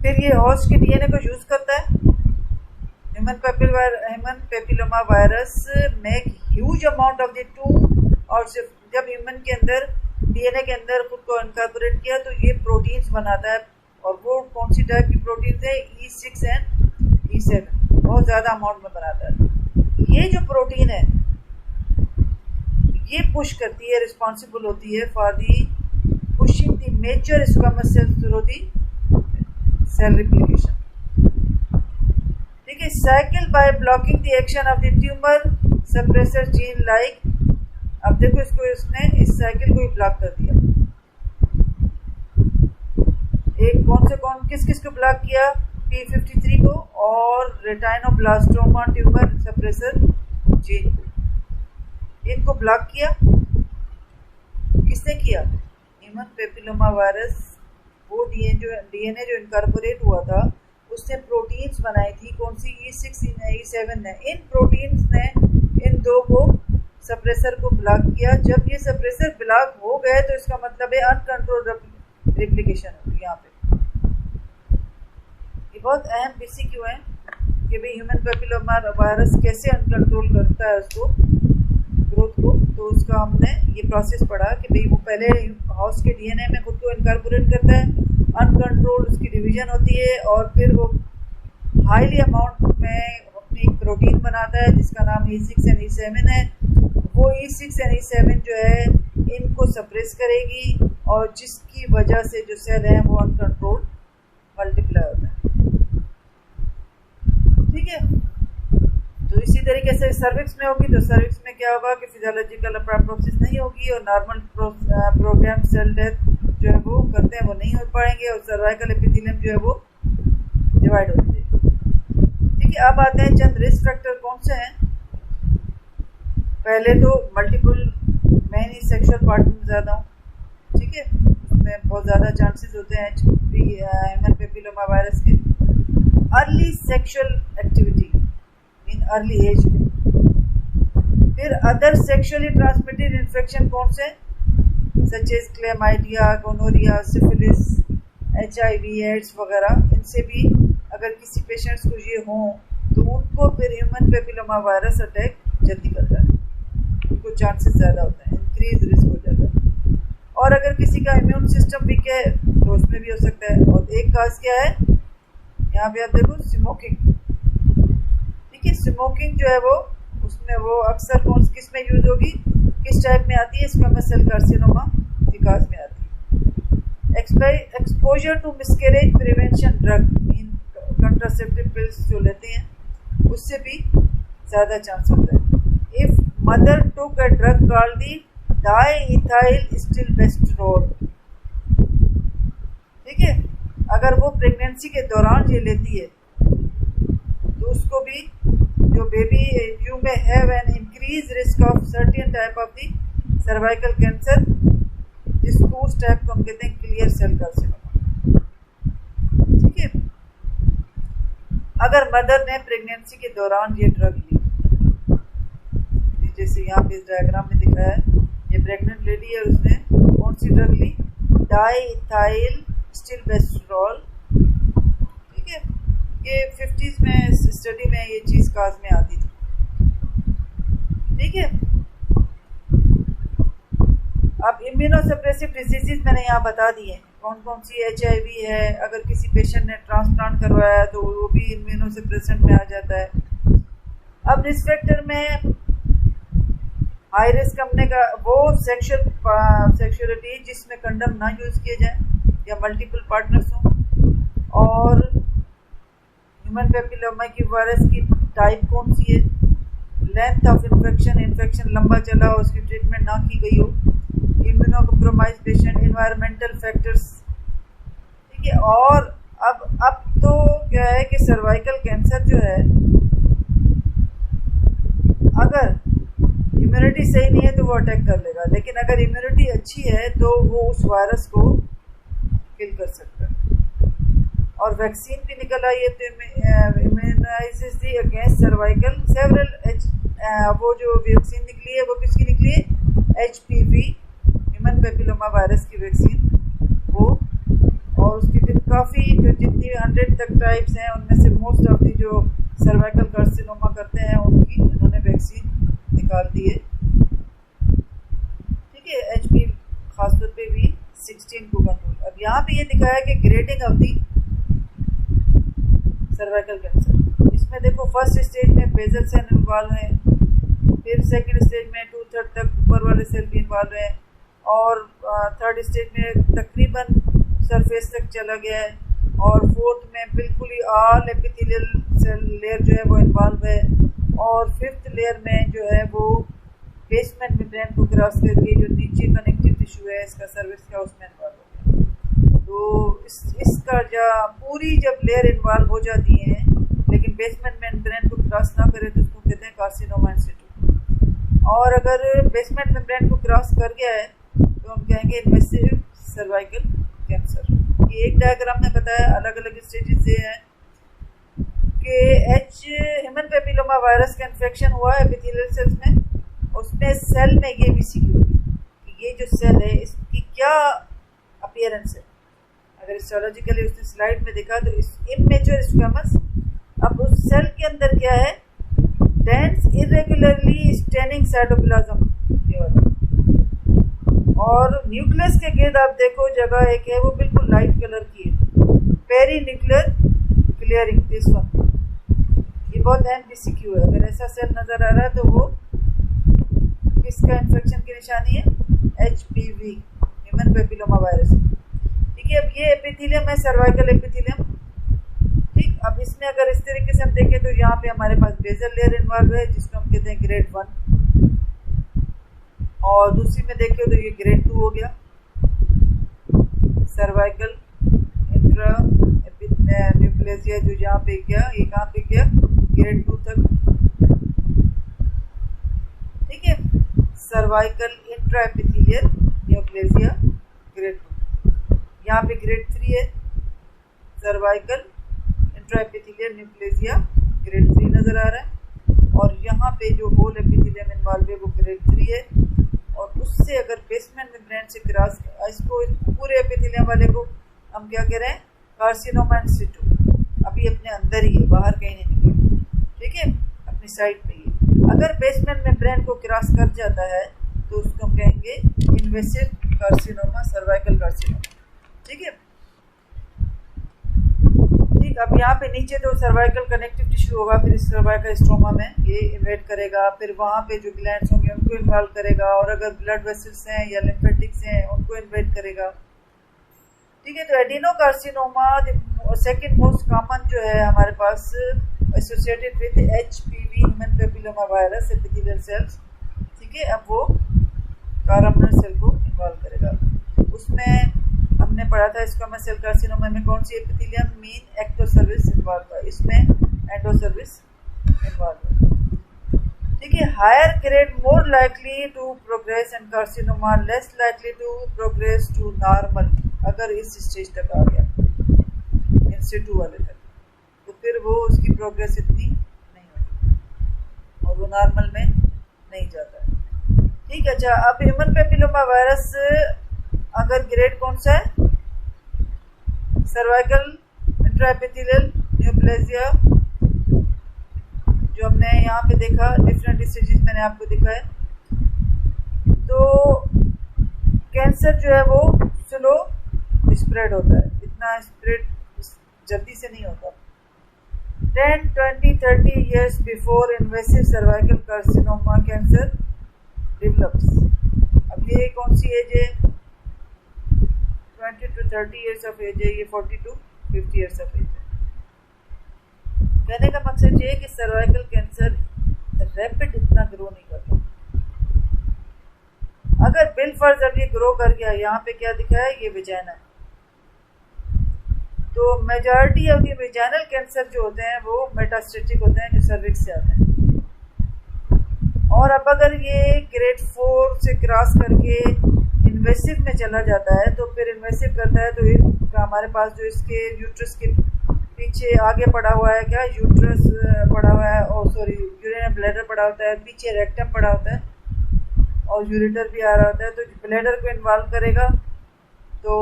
फिर ये होस्ट के डीएनए को यूज करता है। Human papilloma virus make huge amount of the two, और जब ह्यूमन के अंदर डीएनए के अंदर खुद को इनकॉर्पोरेट किया तो ये प्रोटीन्स बनाता है। और वो कौन सी टाइप की प्रोटीन्स है? E6 एंड E7, बहुत ज़्यादा अमाउंट में बनाता है। ये जो प्रोटीन है ये पुश करती है, रिस्पॉन्सिबल होती है for the pushing the major squamous cells through the cell replication. ठीक है, cycle by blocking the action of the tumour suppressor gene like. अब देखो इसने इस साइकिल को ही ब्लॉक कर दिया। एक किस किस को ब्लॉक किया? P53 को और रेटाइनोब्लास्टोमा ट्यूमर सप्रेसर जीन को, इनको ब्लॉक किया। किसने किया? Human papilloma virus. वो डीएनए जो इनकॉर्पोरेट हुआ था उसने प्रोटीन्स बनाई थी, कौन सी? E6 E7 ने। इन प्रोटीन्स ने इन दो को सप्रेसर को ब्लॉक किया। जब ये सप्रेसर ब्लॉक हो गए तो इसका मतलब है अनकंट्रोल्ड रिप्लिकेशन होगी। यहाँ पे ये बहुत अहम PCQ है कि भाई ह्यूमन पेपिलोमा वायरस कैसे अनकंट्रोल करता है उसको, ग्रोथ को। तो उसका हमने ये प्रोसेस पढ़ा कि भाई वो पहले हाउस के डीएनए में खुद को इनकॉर्पोरेट करता है, अनकंट्रोल्ड उसकी डिवीजन होती है, और फिर वो हाईली अमाउंट में अपनी एक प्रोटीन बनाता है जिसका नाम E6 एंड E7 है। वो E6 एंड E7 जो है इनको सप्रेस करेगी, और जिसकी वजह से जो सेल है वो अनकंट्रोल्ड मल्टीप्लाई होता है। ठीक है, तो इसी तरीके से सर्विक्स में होगी तो सर्विक्स में क्या होगा कि फिजियोलॉजिकल अपोप्टोसिस नहीं होगी, और नॉर्मल प्रोग्राम सेल डेथ जो है वो करते हैं वो नहीं हो पाएंगे, और सर्वाइकल एपिथेलियम जो है वो डिवाइड हो जाएगी। ठीक है, अब आते हैं चंद रिस्क फैक्टर कौन से हैं। पहले तो मल्टीपल, मैं नहीं सेक्सुअल पार्टनर में ज़्यादा हूँ। ठीक है, उसमें बहुत ज़्यादा चांसेस होते हैं ह्यूमन पेपिलोमा वायरस के। Early sexual activity in early age में। फिर अदर सेक्सुअली ट्रांसमिटेड इन्फेक्शन कौन से? Such as chlamydia, gonorrhoea, syphilis, HIV, AIDS वगैरह। इनसे भी अगर किसी पेशेंट्स को ये हों तो उनको फिर ह्यूमन पेपिलोमा वायरस अटैक जल्दी करता है, उनको चांसेस ज़्यादा होता है, इंक्रीज रिस्क हो जाता है। और अगर किसी का इम्यून सिस्टम वीक है तो उसमें भी हो सकता है। और एक काज क्या है, यहाँ पे आप देखो, स्मोकिंग। ठीक है, स्मोकिंग जो है वो उसमें वो अक्सर किस में यूज होगी, किस टाइप में आती है? स्क्वेमस सेल कार्सिनोमा विकास में आती है। Exposure to miscarriage prevention drug, contraceptive pills जो लेते हैं उससे भी ज़्यादा चांस होता है। If mother took a drug called the डाइइथाइल स्टिलबेस्टेरोल। ठीक है, अगर वो प्रेगनेंसी के दौरान ये लेती है तो उसको भी, जो बेबी यू में have an increase risk of certain type of the cervical cancer, जिसको उस टाइप को हम कहते हैं क्लियर सेल कार्सिनोमा। ठीक है, अगर मदर ने प्रेगनेंसी के दौरान ये ड्रग ली, जैसे यहाँ पे इस डायग्राम में दिखाया है, ये प्रेग्नेंट लेडी है, उसने कौन सी ड्रग ली? डाइइथाइल स्टिलबेस्टेरोल। ठीक है, ये 50s में स्टडी में ये चीज़ काज में आती थी। ठीक है, अब इम्यूनोसप्रेसिव डिजीजेज मैंने यहाँ बता दिए कौन कौन सी। HIV है, अगर किसी पेशेंट ने ट्रांसप्लांट करवाया है तो वो भी इम्यूनोसप्रेसेंट में आ जाता है। अब रिस्क फैक्टर में हाई रिस्क हमने का वो सेक्सुअलिटी जिसमें कंडम ना यूज़ किए जाए या मल्टीपल पार्टनर्स हों, और ह्यूमन पेपिलोमा की वायरस की टाइप कौन सी है, लेंथ ऑफ इन्फेक्शन लंबा चला हो, उसकी ट्रीटमेंट ना की गई हो, immuno compromise patient, environmental factors. ठीक है, और अब तो क्या है कि सर्वाइकल कैंसर जो है, अगर इम्यूनिटी सही नहीं है तो वो अटैक कर लेगा, लेकिन अगर इम्यूनिटी अच्छी है तो वो उस वायरस को किल कर सकता है। और वैक्सीन भी निकल आई है तो इम्यूनाइजेस दी अगेंस्ट सर्वाइकल सेवरल वो जो वैक्सीन निकली है वो किसकी निकली है? HPV ह्यूमन पेपिलोमा वायरस की वैक्सीन वो। और उसकी काफ़ी जो जितनी 100 तक टाइप्स हैं उनमें से मोस्ट ऑफ दी जो सर्वाइकल कार्सिनोमा करते हैं उनकी इन्होंने वैक्सीन निकाल दी है। ठीक है, HPV खासतौर पे भी 16 को कंट्रोल। अब यहाँ पे ये दिखाया है कि grading of the cervical cancer. इसमें देखो फर्स्ट स्टेज में बेजल सेल इन्वॉल्व है, फिर सेकंड स्टेज में 2/3 तक ऊपर वाले सेल भी इन्वॉल्व है, और थर्ड स्टेज में तकरीबन सरफेस तक चला गया है, और फोर्थ में बिल्कुल ही ऑल एपिथेलियल सेल लेयर जो है वो इन्वॉल्व है, और फिफ्थ लेयर में जो है वो बेसमेंट मेम्ब्रेन को क्रॉस करके जो नीचे कनेक्टिव टिश्यू है इसका सर्विस का उसमें इन्वॉल्व हो गया। तो इसका पूरी जब लेयर इन्वॉल्व हो जाती है लेकिन बेसमेंट मेम्ब्रेन को क्रॉस ना करे तो उसको कहते हैं कार्सिनोमा इन सिटू। और अगर बेसमेंट मेम्ब्रेन को क्रॉस कर गया है तो हम कहेंगे इन्वेसिव सर्वाइकल कैंसर। ये एक डायग्राम में बताया अलग अलग स्टेजेस से है कि ह्यूमन पेपिलोमा वायरस का इन्फेक्शन हुआ है एपिथेलियल सेल्स में, उसमें सेल में ये भी सीखी कि ये जो सेल है इसकी क्या अपीयरेंस है। अगर हिस्टोलॉजिकली उसने स्लाइड में देखा तो इस इमेच्योर स्क्वेमस, अब उस सेल के अंदर क्या है, डेंस इरेगुलरली स्टेनिंग साइटोप्लाज्म, और न्यूक्लियस के गिर्द आप देखो जगह एक है वो बिल्कुल लाइट कलर की है, peri nuclear clearing, this one. ये बहुत अहम PCQ है। अगर ऐसा सेल नजर आ रहा है तो वो किसका इन्फेक्शन की निशानी है, HPV ह्यूमन पेपिलोमा वायरस। ठीक है, अब ये एपिथेलियम है सर्वाइकल एपिथेलियम। ठीक, अब इसमें अगर इस तरीके से हम देखें तो यहाँ पे हमारे पास बेजल लेयर इन्वॉल्व है जिसको हम कहते हैं ग्रेड 1, और दूसरी में देखें तो ये ग्रेड 2 हो गया, सर्वाइकल इंट्रा न्यूक्लियसिया जो यहाँ पे गया, ये कहाँ पे गया, ग्रेड 2 तक। ठीक है, सर्वाइकल इंट्रा एपिथेलियल न्यूक्लियसिया ग्रेड 2, यहाँ पे ग्रेड 3 है, सर्वाइकल इंट्रा एपिथेलियल न्यूक्लियसिया ग्रेड 3 नजर आ रहा है, और यहाँ पे जो होल एपिथेलियम इन्वॉल्व है वो ग्रेड 3 है, और उससे अगर बेसमेंट मेम्ब्रेन से क्रॉस, इसको पूरे एपिथेलियम वाले को हम क्या कह रहे हैं, कार्सिनोमा इन सिटू। अभी अपने अंदर ही है, बाहर कहीं नहीं निकले। ठीक है, अपनी साइड पे ही। अगर बेसमेंट मेम्ब्रेन को क्रॉस कर जाता है तो उसको हम कहेंगे इन्वेसिव कार्सिनोमा, सर्वाइकल कार्सिनोमा। ठीक है, ठीक। अब यहाँ पे नीचे तो सर्वाइकल कनेक्टिव टिश्यू होगा, फिर इस सर्वाइकल स्ट्रोमा में ये इन्वेट करेगा, फिर वहाँ पे जो ग्लैंड्स होंगे उनको इन्वॉल्व करेगा, और अगर ब्लड वेसल्स हैं या लिम्फेटिक्स हैं उनको इन्वेट करेगा। ठीक है, तो एडिनोकार्सिनोमा सेकंड मोस्ट कॉमन जो है हमारे पास associated with HPV human papilloma virus epithelial cells. ठीक है, अब वो कारामनर सेल को इन्वॉल्व करेगा। उसमें हमने पढ़ा था स्क्वामस सेल कार्सिनोमा में कौन सी एपिथेलियम, मीन एक्टोसर्विस इन्वॉल्व है, इसमें एंडोसर्विस इन्वॉल्व है। ठीक है, higher grade more likely to progress and carcinoma less likely to progress to normal. अगर इस स्टेज तक आ गया इन सिटू वाले तक तो फिर वो उसकी प्रोग्रेस इतनी नहीं होती और वो नॉर्मल में नहीं जाता है। ठीक है, अच्छा, अब ह्यूमन पेपिलोमा वायरस अगर ग्रेड कौन सा है, सर्वाइकल इंट्राएपिथेलियल न्यूप्लेजिया, जो हमने यहाँ पे देखा डिफरेंट स्टेजेस मैंने आपको दिखाए। तो कैंसर जो है वो स्लो स्प्रेड होता है, इतना स्प्रेड जल्दी से नहीं होता। 10, 20, 30 years before invasive cervical carcinoma cancer develops. अब ये कौन सी एज है, 20 to 30 years ऑफ एज है, ये 40 to 50 years ऑफ एज है। कहने का मकसद ये है कि सर्वाइकल कैंसर रैपिड इतना ग्रो नहीं करता। अगर बिल फर्ज अब ये ग्रो कर गया, यहाँ पे क्या दिखा है, ये विजाइना है, तो majority of the vaginal cancer जो होते हैं वो मेटास्टेटिक होते हैं, जो सर्विक्स से आते हैं। और अब अगर ये ग्रेड 4 से क्रॉस करके इन्वेसिव में चला जाता है तो फिर इन्वेसिव करता है तो हमारे पास जो इसके यूट्रस के पीछे आगे पड़ा हुआ है, क्या यूट्रस पड़ा हुआ है, और सॉरी यूरिनरी ब्लैडर पड़ा होता है, पीछे रेक्टम पड़ा होता है और यूरेटर भी आ रहा होता है, तो ब्लैडर को इन्वॉल्व करेगा। तो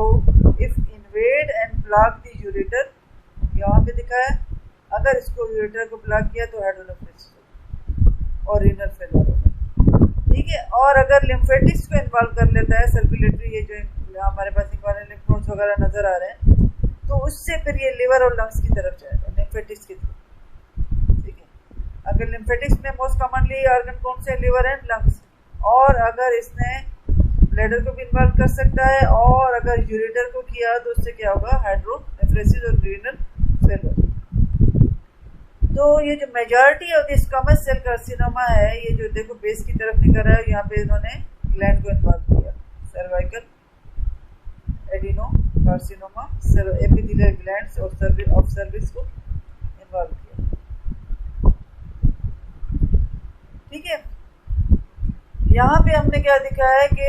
if invade and block the ureter, यहाँ पे दिखा है। अगर इसको यूरेटर को ब्लॉक किया तो हाइड्रोनेफ्रोसिस और रीनल फेलियर होगा, ठीक है। और अगर लिम्फेटिक्स को इन्वॉल्व कर लेता है, सर्कुलेटरी ये जो हमारे पास लिम्फ नोड्स वगैरह नजर आ रहे हैं, तो उससे फिर ये लिवर और लंग्स की तरफ जाएगा, लिम्फेटिक्स की तरफ, ठीक है। अगर लिम्फेटिक्स में मोस्ट कॉमनली ऑर्गन कौन से, लिवर एंड लंग्स, और अगर इसने ब्लैडर को भी इन्वॉल्व कर सकता है, और अगर यूरेटर को किया तो उससे क्या होगा, हाइड्रोनेफ्रोसिस और रीनल फेलियर। तो ये जो majority of this squamous cell carcinoma है, ये जो देखो बेस की तरफ निकल रहा है, यहाँ पे इन्होंने ग्लैंड को इन्वॉल्व किया, cervical adeno carcinoma, epithelial glands और सर्विक्स को इन्वॉल्व किया, ठीक है। यहाँ पे हमने क्या दिखा है कि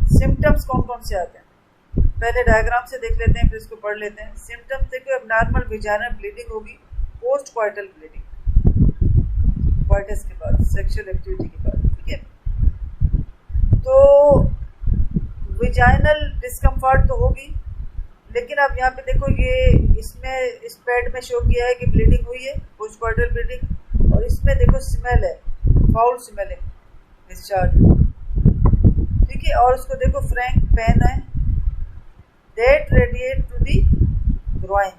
सिम्टम्स कौन कौन से आते हैं, पहले डायग्राम से देख लेते हैं फिर इसको पढ़ लेते हैं। सिम्टम्स देखो, एबनॉर्मल वेजाइनल ब्लीडिंग होगी, पोस्ट क्वाइटल ब्लीडिंग, क्वाइटस के बाद, सेक्सुअल एक्टिविटी के बाद, ठीक है। तो वेजाइनल डिस्कम्फर्ट तो होगी, लेकिन अब यहाँ पे देखो ये इसमें इस पैड में शो किया है कि ब्लीडिंग हुई है, पोस्ट क्वाइटल ब्लीडिंग, और इसमें देखो स्मेल है, फाउल स्मेलिंग डिस्चार्ज, ठीक है। और उसको देखो फ्रैंक पेन है, that radiate to the groin,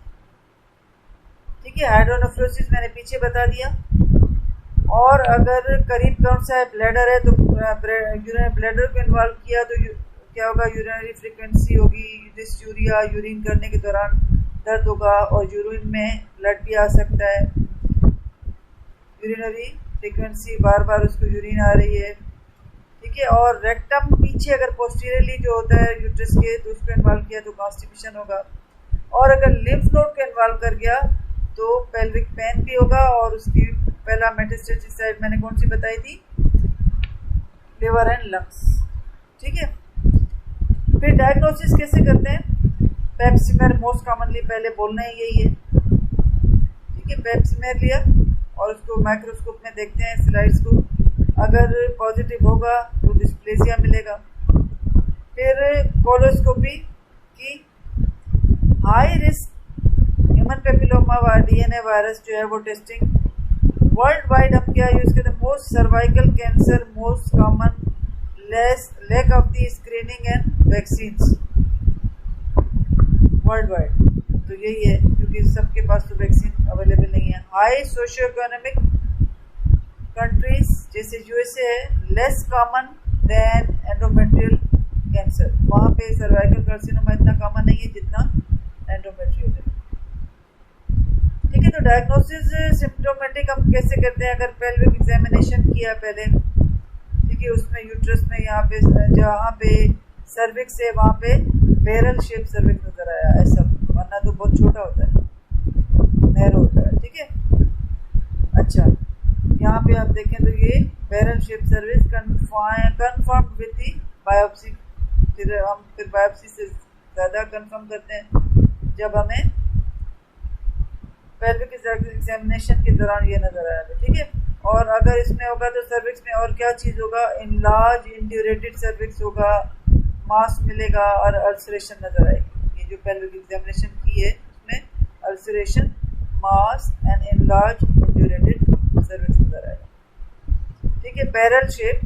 ठीक है। हाइड्रोनेफ्रोसिस मैंने पीछे बता दिया। और अगर करीब कौन सा है, ब्लैडर है, तो ब्लैडर को इन्वॉल्व किया तो क्या होगा, यूरिनरी फ्रीक्वेंसी होगी, डिस्यूरिया, यूरिन करने के दौरान दर्द होगा, और यूरिन में ब्लड भी आ सकता है, यूरिनरी फ्रीक्वेंसी, बार बार उसको यूरिन आ रही है, ठीक है। और रेक्टम पीछे अगर पोस्टीरियरली जो होता है यूट्रस के, तो उसको इन्वॉल्व किया तो कॉन्स्टिपेशन होगा। और अगर लिम्फ नोड को इन्वॉल्व कर गया तो पेल्विक पेन भी होगा, और उसकी पहला मेटास्टेसिस साइड मैंने कौन सी बताई थी, लिवर एंड लंग्स, ठीक है। फिर डायग्नोसिस कैसे करते हैं, पेप्सिमेर मोस्ट कॉमनली पहले बोलना है यही है, ठीक है। पेप्सिमेर लिया और उसको माइक्रोस्कोप में देखते हैं स्लाइड्स को, अगर पॉजिटिव होगा तो डिस्प्लेसिया मिलेगा। फिर कोलोस्कोपी की, high risk human papilloma DNA virus जो है वो टेस्टिंग वर्ल्ड वाइड हम क्या यूज करते हैं, most cervical cancer most common, lack of the screening and vaccines worldwide, तो यही है क्योंकि सबके पास तो वैक्सीन अवेलेबल नहीं है। हाई सोशियो इकोनॉमिक कंट्रीज जैसे यूएसए है, less common than endometrial cancer, वहाँ पे सर्वाइकल कार्सिनोमा इतना कॉमन नहीं है जितना एंडोमेट्रियल है, ठीक है। तो डायग्नोसिस सिम्प्टोमेटिक हम कैसे करते हैं, अगर पेल्विक एग्जामिनेशन किया पहले, ठीक है, उसमें यूट्रस में यहाँ पे जहाँ पे सर्विक्स है वहाँ पे बैरल शेप सर्विक्स नजर आया ऐसा, वरना तो बहुत छोटा होता है, नैरो होता है, ठीक है। अच्छा, यहाँ पे आप देखें तो ये barrel shape cervix confirm with the biopsy, फिर हम बायोप्सी से ज़्यादा कन्फर्म करते हैं जब हमें पेल्विक एग्जामिनेशन के दौरान ये नजर आया था, ठीक है। और अगर इसमें होगा तो सर्विक्स में और क्या चीज़ होगा, इनलार्ज इंड्यूरेटेड सर्विक्स होगा, मास मिलेगा और अल्सरेशन नजर आएगी। ये जो पेल्विक एग्जामिनेशन की है उसमें ulceration, mass and enlarge indurated cervix नजर आएगा, ठीक है। बैरल शेप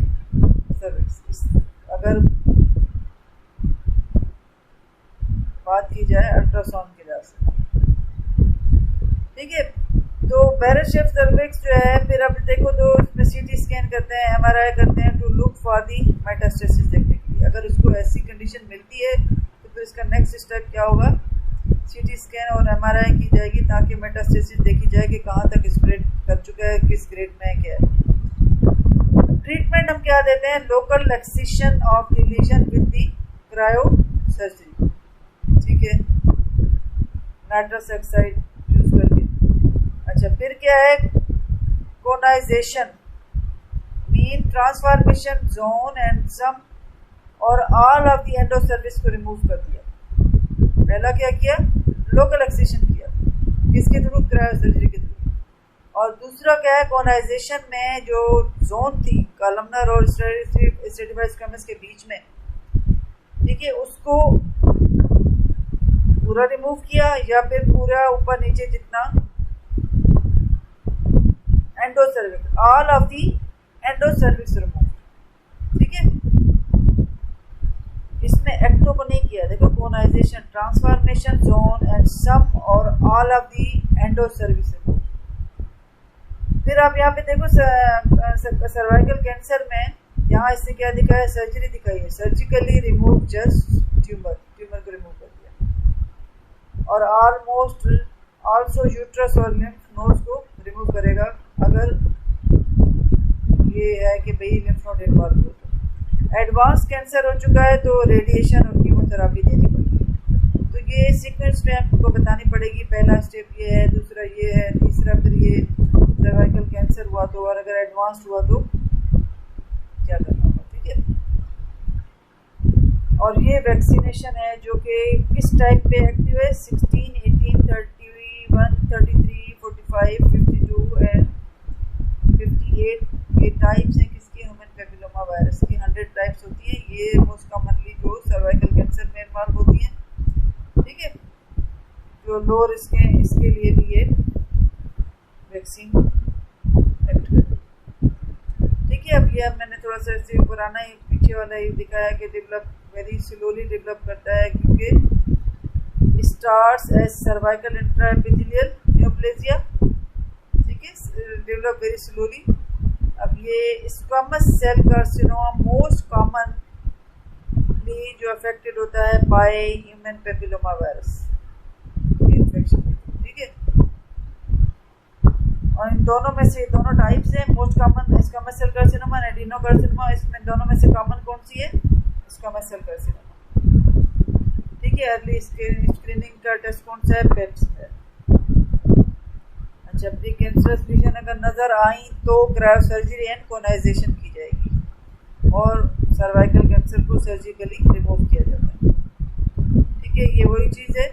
सर्विक्स, अगर बात की जाए अल्ट्रासाउंड के लिहाज से, ठीक है। तो बैरल शेप सर्विक्स जो है, फिर अब देखो तो इसमें सीटी स्कैन करते हैं, एमआरआई करते हैं to look for the metastasis देखने के लिए। अगर उसको ऐसी कंडीशन मिलती है तो फिर इसका नेक्स्ट स्टेप क्या होगा, सीटी स्कैन और एमआरआई की जाएगी ताकि मेटास्टेसिस देखी जाए कि कहाँ तक स्प्रेड कर चुका है, किस ग्रेड में है, क्या है। ट्रीटमेंट हम क्या देते हैं, local excision of the lesion with the cryosurgery, ठीक है, नाइट्रस ऑक्साइड यूज करके। अच्छा, फिर क्या है, conization mean transformation zone and some और all of the endocervix को रिमूव कर दिया। पहला क्या किया, लोकल एक्सिशन किया, किसके थ्रू, क्रायो सर्जरी के थ्रू। और दूसरा क्या है, कोनाइजेशन में जो जोन थी कॉलमनर और स्ट्रेटिफाइड स्क्वैमस के बीच में, ठीक है, उसको पूरा रिमूव किया या फिर पूरा ऊपर नीचे जितना endocervix, all of the endocervix remove. ठीक है, इसमें एक्टो को नहीं किया, देखो कोनाइजेशन, ट्रांसफॉर्मेशन जोन एंड सम और all of the endocervix remove. फिर आप यहाँ पे देखो सर्वाइकल कैंसर में यहाँ इसने क्या दिखाया है, सर्जरी दिखाई है, surgically remove just tumour, tumour को रिमूव कर दिया। और ऑलमोस्ट आल्सो यूट्रस और लिम्फ नोड्स को रिमूव करेगा अगर ये है कि भाई लिम्फ नोड इन्वॉल्व हो। तो एडवांस कैंसर हो चुका है तो रेडिएशन और कीमोथेरापी देनी पड़ेगी। तो ये सीक्वेंस में आपको बतानी पड़ेगी, पहला स्टेप ये है, दूसरा ये है, तीसरा फिर ये सर्वाइकल कैंसर हुआ तो, और अगर एडवांस हुआ तो क्या करना होगा। ठीक है, और ये वैक्सीनेशन है जो कि किस टाइप पे एक्टिव है, 16, 18, 31, 33, 45, 52 एंड 58 ये टाइप्स हैं किसकी, ह्यूमन पेपिलोमा वायरस की। 100 टाइप्स होती हैं, ये मोस्ट कॉमनली जो सर्वाइकल कैंसर में इन्वॉल्व होती हैं। ठीक है, जो लो रिस्क है इसके लिए भी ये वैक्सीन एक्ट करती है। ठीक है, अब ये मैंने थोड़ा सा ऐसे पुराना ही पीछे वाला ही दिखाया कि डेवलप वेरी स्लोली डेवलप करता है क्योंकि starts as cervical intraepithelial neoplasia. ठीक है, डेवलप वेरी स्लोली। अब ये squamous cell carcinoma most commonly जो अफेक्टेड होता है by human papilloma virus infection. ठीक है, और इन दोनों में से दोनों टाइप्स हैं, most common squamous cell carcinoma और एडिनोकार्सिनोमा। इसमें दोनों में से कॉमन कौन सी है, स्क्वामस सेल कार्सिनोमा। ठीक है, अर्ली स्क्रीनिंग का टेस्ट कौन सा है, पेप्स है। अच्छा, प्री कैंसरस लीजन अगर नजर आई तो क्रायोसर्जरी एंड कोनाइजेशन की जाएगी और सर्वाइकल कैंसर को सर्जिकली रिमूव किया जाता है। ठीक है, ये वही चीज़ है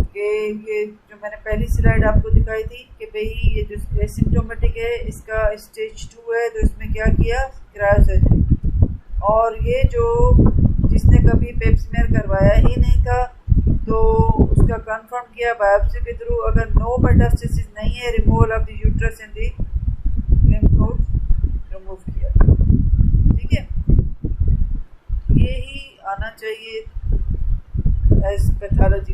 कि ये जो मैंने पहली स्लाइड आपको दिखाई थी कि भाई ये जो एसिम्प्टोमेटिक है इसका स्टेज 2 है, तो इसमें क्या किया, क्रायोसर्जरी। और ये जो जिसने कभी पेप्समेयर करवाया ही नहीं था तो उसका कंफर्म किया बायोप्सी के थ्रू, अगर नो मेटास्टेसिस नहीं है, removal of the uterus and the lymph nodes remove किया। ठीक है, ये ही आना चाहिए एज पैथोलॉजी।